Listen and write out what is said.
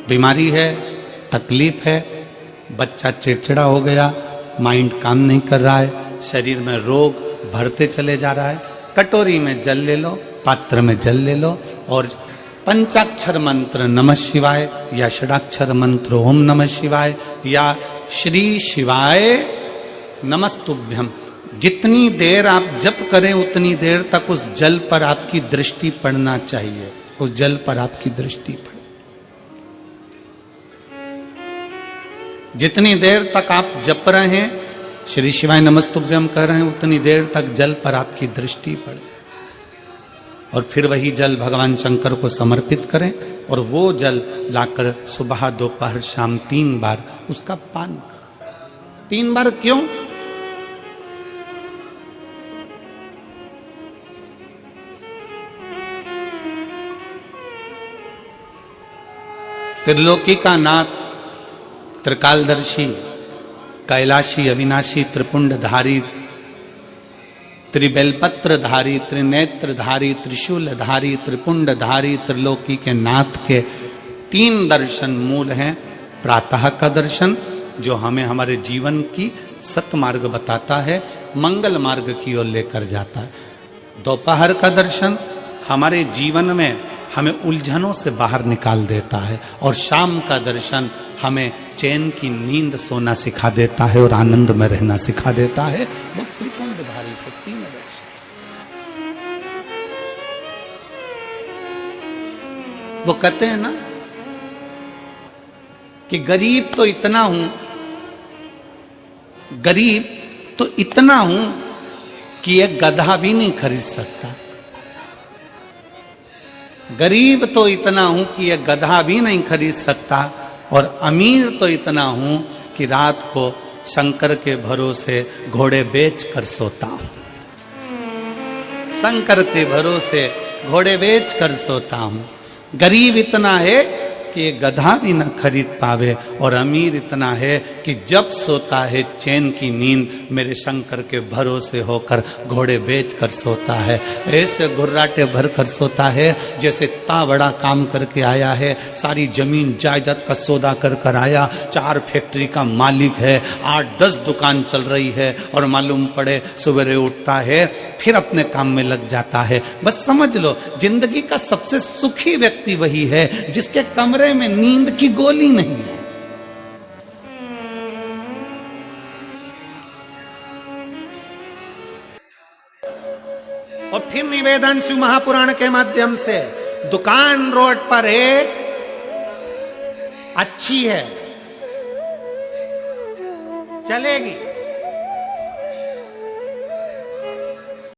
बीमारी है, तकलीफ है, बच्चा चिड़चिड़ा हो गया, माइंड काम नहीं कर रहा है, शरीर में रोग बढ़ते चले जा रहा है, कटोरी में जल ले लो, पात्र में जल ले लो और पंचाक्षर मंत्र नमः शिवाय या षडाक्षर मंत्र ओम नमः शिवाय या श्री शिवाय नमस्तुभ्यम, जितनी देर आप जप करें उतनी देर तक उस जल पर आपकी दृष्टि पड़ना चाहिए, उस जल पर आपकी दृष्टि पड़े। जितनी देर तक आप जप रहे हैं, श्री शिवाय नमस्तुभ्यम कह रहे हैं, उतनी देर तक जल पर आपकी दृष्टि पड़े और फिर वही जल भगवान शंकर को समर्पित करें और वो जल लाकर सुबह दोपहर शाम 3 बार उसका पान करें। 3 बार क्यों? त्रिलोकी का नाथ, त्रिकालदर्शी, कैलाशी, अविनाशी, त्रिपुंडधारी, त्रिबेलपत्रधारी, त्रिनेत्रधारी, त्रिशूलधारी, त्रिपुंडधारी, त्रिलोकी के नाथ के 3 दर्शन मूल हैं। प्रातः का दर्शन जो हमें हमारे जीवन की सतमार्ग बताता है, मंगल मार्ग की ओर लेकर जाता है। दोपहर का दर्शन हमारे जीवन में हमें उलझनों से बाहर निकाल देता है और शाम का दर्शन हमें चैन की नींद सोना सिखा देता है और आनंद में रहना सिखा देता है। वो त्रिपुंडधारी के 3 दर्शन। वो कहते हैं ना कि गरीब तो इतना हूं, गरीब तो इतना हूं कि एक गधा भी नहीं खरीद सकता। गरीब तो इतना हूं कि एक गधा भी नहीं खरीद सकता और अमीर तो इतना हूं कि रात को शंकर के भरोसे घोड़े बेच कर सोता हूं। शंकर के भरोसे घोड़े बेच कर सोता हूं। गरीब इतना है कि ये गधा भी न खरीद पावे और अमीर इतना है कि जब सोता है चैन की नींद मेरे शंकर के भरोसे होकर घोड़े बेच कर सोता है। ऐसे घुर्राटे भर कर सोता है जैसे इतना बड़ा काम करके आया है, सारी जमीन जायदाद का सौदा कर कर आया, 4 फैक्ट्री का मालिक है, 8-10 दुकान चल रही है और मालूम पड़े सवेरे उठता है फिर अपने काम में लग जाता है। बस समझ लो जिंदगी का सबसे सुखी व्यक्ति वही है जिसके कमरे में नींद की गोली नहीं है। और फिर निवेदन शिव महापुराण के माध्यम से दुकान रोड पर है, अच्छी है, चलेगी,